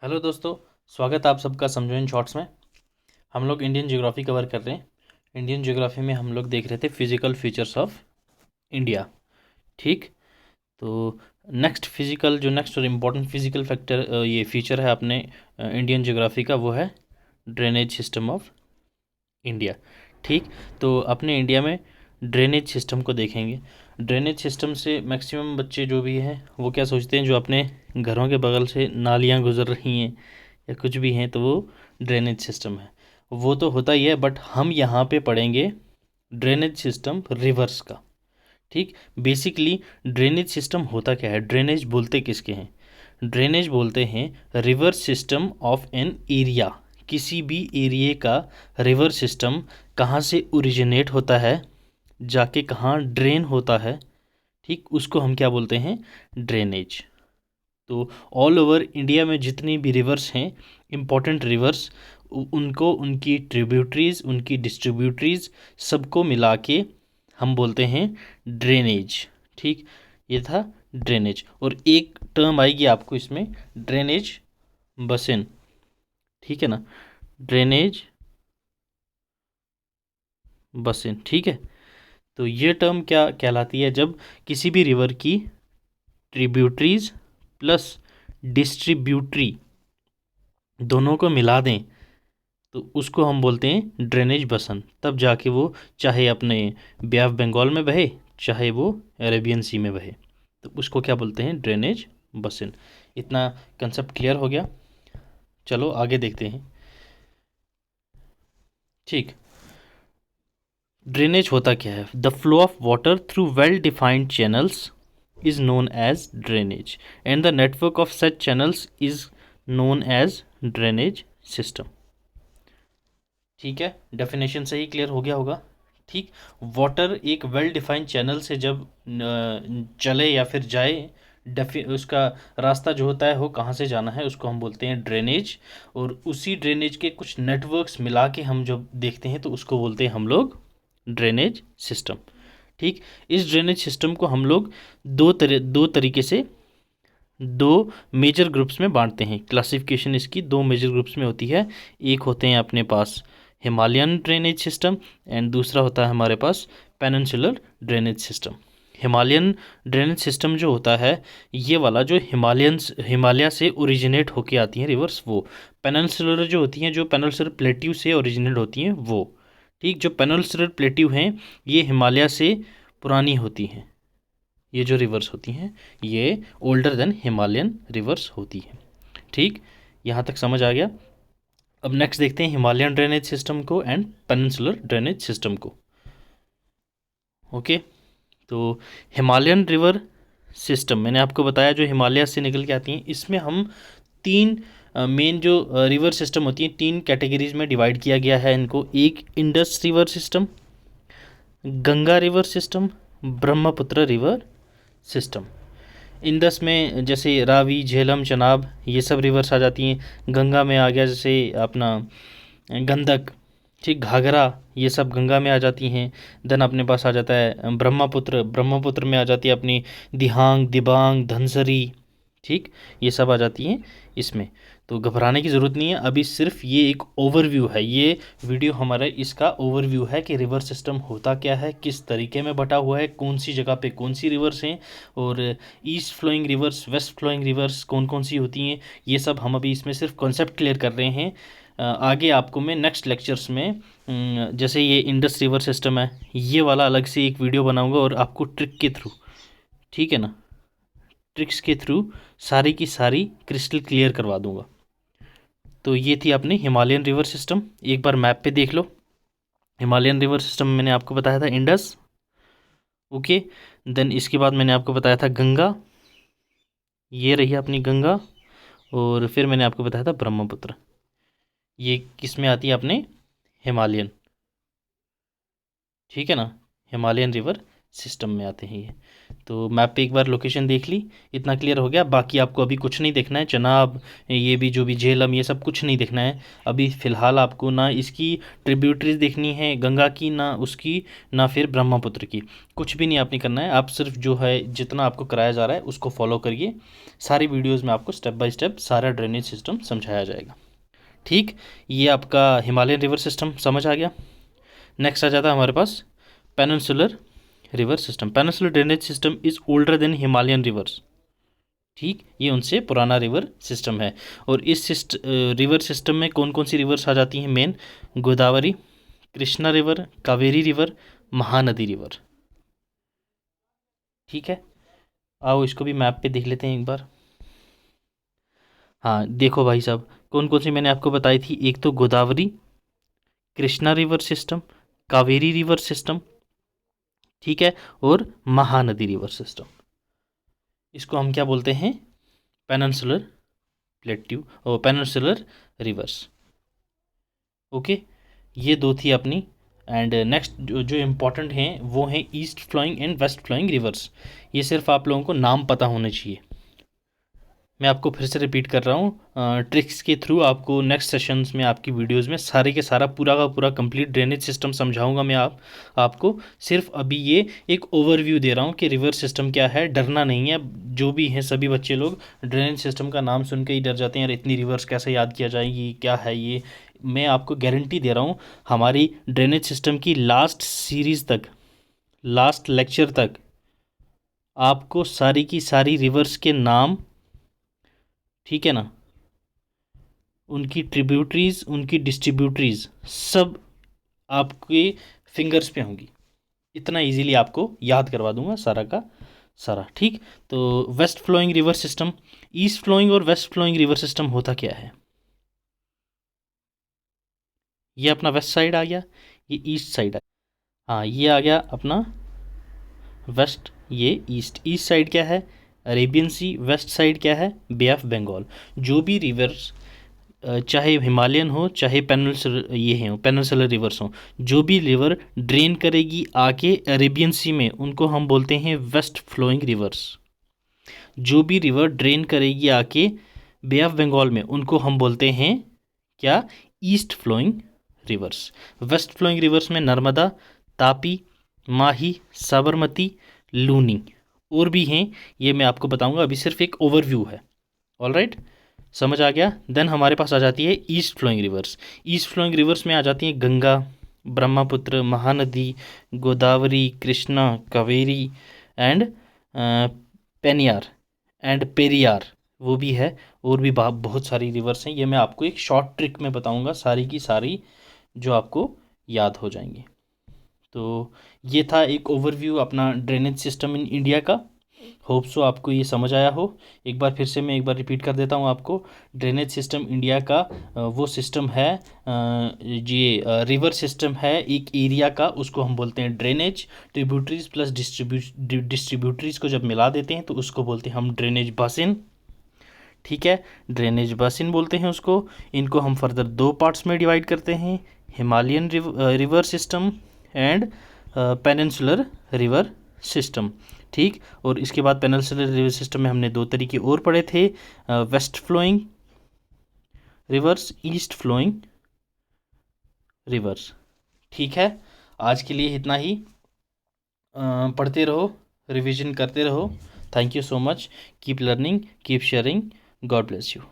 Hello दोस्तों, स्वागत है आप सबका समझो इन शॉर्ट्स में। हम लोग इंडियन ज्योग्राफी कवर कर रहे हैं। इंडियन ज्योग्राफी में हम लोग देख रहे थे फिजिकल फीचर्स ऑफ इंडिया। ठीक, तो नेक्स्ट और इम्पोर्टेंट फिजिकल फैक्टर ये फीचर है अपने इंडियन ज्योग्राफी का, वो है ड्रेनेज सिस्टम ऑफ इंडिया। ठीक, तो अपने इंडिया में ड्रेनेज सिस्टम को देखेंगे। ड्रेनेज सिस्टम से मैक्सिमम बच्चे जो भी हैं वो क्या सोचते हैं, जो अपने घरों के बगल से नालियाँ गुजर रही हैं या कुछ भी हैं तो वो ड्रेनेज सिस्टम है। वो तो होता ही है, बट हम यहाँ पे पढ़ेंगे ड्रेनेज सिस्टम रिवर्स का। ठीक, बेसिकली ड्रेनेज सिस्टम होता क्या है, ड्रेनेज बोलते किसके हैं? ड्रेनेज बोलते हैं river system of an area. किसी भी एरिया का रिवर सिस्टम कहाँ से ओरिजिनेट होता है, जाके कहाँ ड्रेन होता है, ठीक, उसको हम क्या बोलते हैं? ड्रेनेज। तो ऑल ओवर इंडिया में जितनी भी रिवर्स हैं, इम्पोर्टेंट रिवर्स, उनको उनकी ट्रिब्यूटरीज, उनकी डिस्ट्रीब्यूटरीज, सबको मिला के हम बोलते हैं ड्रेनेज। ठीक, ये था ड्रेनेज। और एक टर्म आएगी आपको इसमें, ड्रेनेज बसिन। ठीक है ना, ड्रेनेज बसिन। ठीक है, तो ये टर्म क्या कहलाती है? जब किसी भी रिवर की ट्रिब्यूटरीज प्लस डिस्ट्रीब्यूटरी दोनों को मिला दें तो उसको हम बोलते हैं ड्रेनेज बसन। तब जाके वो चाहे अपने बे ऑफ बंगाल में बहे, चाहे वो अरेबियन सी में बहे, तो उसको क्या बोलते हैं? ड्रेनेज बसन। इतना कंसेप्ट क्लियर हो गया? चलो आगे देखते हैं। ठीक, ड्रेनेज होता क्या है? The flow of water through well defined channels is known as drainage and the network of such channels is known as drainage system। ठीक है, डेफिनेशन से ही क्लियर हो गया होगा। ठीक, वाटर एक वेल डिफाइंड चैनल से जब चले या फिर जाए, उसका रास्ता जो होता है वो कहाँ से जाना है उसको हम बोलते हैं ड्रेनेज। और उसी ड्रेनेज के कुछ नेटवर्क्स मिला के हम जब देखते हैं तो उसको बोलते हैं हम लोग ड्रेनेज सिस्टम। ठीक, इस ड्रेनेज सिस्टम को हम लोग दो तरीके से, दो मेजर ग्रुप्स में बांटते हैं। क्लासिफिकेशन इसकी दो मेजर ग्रुप्स में होती है। एक होते हैं अपने पास हिमालयन ड्रेनेज सिस्टम एंड दूसरा होता है हमारे पास peninsular drainage system. Himalayan drainage system जो होता है, ये वाला जो हिमालय से ओरिजिनेट होके आती हैं रिवर्स, वो। पेनिनसुलर जो होती हैं, जो पेनिनसुलर प्लेट्यू से ओरिजिनेट होती हैं, वो। ठीक, जो पेनिनसुलर प्लेट्यू हैं ये हिमालय से पुरानी होती हैं। ये जो रिवर्स होती हैं ये ओल्डर देन हिमालयन रिवर्स होती हैं। ठीक, यहाँ तक समझ आ गया? अब नेक्स्ट देखते हैं हिमालयन ड्रेनेज सिस्टम को एंड पेनिनसुलर ड्रेनेज सिस्टम को। ओके, तो हिमालयन रिवर सिस्टम मैंने आपको बताया जो हिमालय से निकल के आती हैं। इसमें हम तीन मेन जो रिवर सिस्टम होती हैं, तीन कैटेगरीज में डिवाइड किया गया है इनको। एक Indus river system, Ganga river system, Brahmaputra river system. Indus में जैसे रावी, झेलम, चनाब, ये सब रिवर्स आ जाती हैं। गंगा में आ गया जैसे अपना गंडक, ठीक, घाघरा, ये सब गंगा में आ जाती हैं। देन अपने पास आ जाता है ब्रह्मपुत्र। ब्रह्मपुत्र में आ जाती है अपनी दिहांग, दिबांग, धनसरी, ठीक, ये सब आ जाती हैं इसमें। तो घबराने की ज़रूरत नहीं है, अभी सिर्फ ये एक ओवरव्यू है। ये वीडियो हमारा इसका ओवरव्यू है कि रिवर सिस्टम होता क्या है, किस तरीके में बटा हुआ है, कौन सी जगह पे कौन सी रिवर्स हैं, और east flowing rivers, west flowing rivers कौन कौन सी होती हैं, ये सब हम अभी इसमें सिर्फ कॉन्सेप्ट क्लियर कर रहे हैं। आगे आपको मैं नेक्स्ट लेक्चर्स में जैसे ये इंडस रिवर सिस्टम है, ये वाला अलग से एक वीडियो बनाऊंगा और आपको ट्रिक के थ्रू, ठीक है ना, ट्रिक्स के थ्रू सारी की सारी क्रिस्टल क्लियर करवा दूंगा। तो ये थी अपनी हिमालयन रिवर सिस्टम। एक बार मैप पे देख लो। हिमालयन रिवर सिस्टम मैंने आपको बताया था इंडस, ओके। देन इसके बाद मैंने आपको बताया था गंगा, ये रही अपनी गंगा। और फिर मैंने आपको बताया था ब्रह्मपुत्र। ये किस में आती है? अपने हिमालयन, ठीक है ना, हिमालयन रिवर सिस्टम में आते हैं ये। तो मैप पे एक बार लोकेशन देख ली, इतना क्लियर हो गया। बाकी आपको अभी कुछ नहीं देखना है, चनाब ये भी जो भी झेलम ये सब कुछ नहीं देखना है अभी फ़िलहाल। आपको ना इसकी ट्रिब्यूटरीज देखनी है गंगा की, ना उसकी, ना फिर ब्रह्मपुत्र की, कुछ भी नहीं आपने करना है। आप सिर्फ जो है जितना आपको कराया जा रहा है उसको फॉलो करिए। सारी वीडियोज़ में आपको स्टेप बाय स्टेप सारा ड्रेनेज सिस्टम समझाया जाएगा। ठीक, ये आपका हिमालयन रिवर सिस्टम समझ आ गया। नेक्स्ट आ जाता है हमारे पास peninsular river system. Peninsular drainage system is older than Himalayan rivers. ठीक, ये उनसे पुराना रिवर सिस्टम है। और इस रिवर सिस्टम में कौन कौन सी रिवर्स आ जाती हैं main? Godavari, Krishna river, Kaveri river, Mahanadi river. ठीक है, आओ इसको भी मैप पे देख लेते हैं एक बार। हाँ देखो भाई साहब, कौन कौन सी मैंने आपको बताई थी? एक तो Godavari, Krishna river system, Kaveri river system, ठीक है, और महानदी रिवर सिस्टम। इसको हम क्या बोलते हैं? पेनिनसुलर प्लेट्यू और पेनिनसुलर रिवर्स। ओके, ये दो थी अपनी। एंड नेक्स्ट जो इम्पॉर्टेंट हैं वो हैं east flowing and west flowing rivers. ये सिर्फ आप लोगों को नाम पता होने चाहिए। मैं आपको फिर से रिपीट कर रहा हूँ, ट्रिक्स के थ्रू आपको नेक्स्ट सेशंस में आपकी वीडियोस में सारे के सारा पूरा का पूरा कंप्लीट ड्रेनेज सिस्टम समझाऊंगा मैं आपको। सिर्फ अभी ये एक ओवरव्यू दे रहा हूँ कि रिवर सिस्टम क्या है। डरना नहीं है, जो भी हैं सभी बच्चे लोग ड्रेनेज सिस्टम का नाम सुन के ही डर जाते हैं, यार इतनी रिवर्स कैसे याद किया जाएगी, क्या है ये। मैं आपको गारंटी दे रहा हूँ हमारी ड्रेनेज सिस्टम की लास्ट सीरीज़ तक, लास्ट लेक्चर तक आपको सारी की सारी रिवर्स के नाम, ठीक है ना, उनकी ट्रिब्यूटरीज, उनकी डिस्ट्रीब्यूटरीज सब आपके फिंगर्स पे होंगी। इतना इजीली आपको याद करवा दूंगा सारा का सारा। ठीक, तो west flowing river system, east flowing और वेस्ट फ्लोइंग रिवर सिस्टम होता क्या है? ये अपना वेस्ट साइड आ गया, ये ईस्ट साइड आ गया। हाँ, ये आ गया अपना वेस्ट, ये ईस्ट। ईस्ट साइड क्या है? अरेबियन सी। वेस्ट साइड क्या है? बे ऑफ बंगाल। जो भी रिवर्स, चाहे हिमालयन हो चाहे पेनिनसुलर ये हैं पेनिनसुलर रिवर्स हों, जो भी रिवर ड्रेन करेगी आके अरेबियन सी में, उनको हम बोलते हैं वेस्ट फ्लोइंग रिवर्स। जो भी रिवर ड्रेन करेगी आके बे ऑफ बंगाल में, उनको हम बोलते हैं क्या? East flowing rivers. West flowing rivers में नर्मदा, तापी, माही, साबरमती, लूनी और भी हैं, ये मैं आपको बताऊंगा, अभी सिर्फ एक ओवरव्यू है। ऑलराइट, समझ आ गया। देन हमारे पास आ जाती है east flowing rivers. East flowing rivers में आ जाती हैं गंगा, ब्रह्मपुत्र, महानदी, गोदावरी, कृष्णा, कावेरी एंड पेनियार एंड पेरियार, वो भी है। और भी बहुत सारी रिवर्स हैं, ये मैं आपको एक शॉर्ट ट्रिक में बताऊंगा सारी की सारी, जो आपको याद हो जाएंगी। तो ये था एक ओवरव्यू अपना ड्रेनेज सिस्टम इन इंडिया का। होप सो आपको ये समझ आया हो। एक बार फिर से मैं एक बार रिपीट कर देता हूँ आपको। ड्रेनेज सिस्टम इंडिया का वो सिस्टम है, ये रिवर सिस्टम है एक एरिया का, उसको हम बोलते हैं ड्रेनेज। ट्रिब्यूटरीज प्लस डिस्ट्रीब्यूटरीज को जब मिला देते हैं तो उसको बोलते हैं हम ड्रेनेज बासिन। ठीक है, ड्रेनेज बासिन बोलते हैं उसको। इनको हम फर्दर दो पार्ट्स में डिवाइड करते हैं, Himalayan river system and peninsular river system. ठीक, और इसके बाद पेनिनसुलर रिवर सिस्टम में हमने दो तरीके और पढ़े थे, west flowing rivers, east flowing rivers. ठीक है, आज के लिए इतना ही। पढ़ते रहो, रिवीजन करते रहो। Thank you so much. Keep learning, keep sharing. God bless you.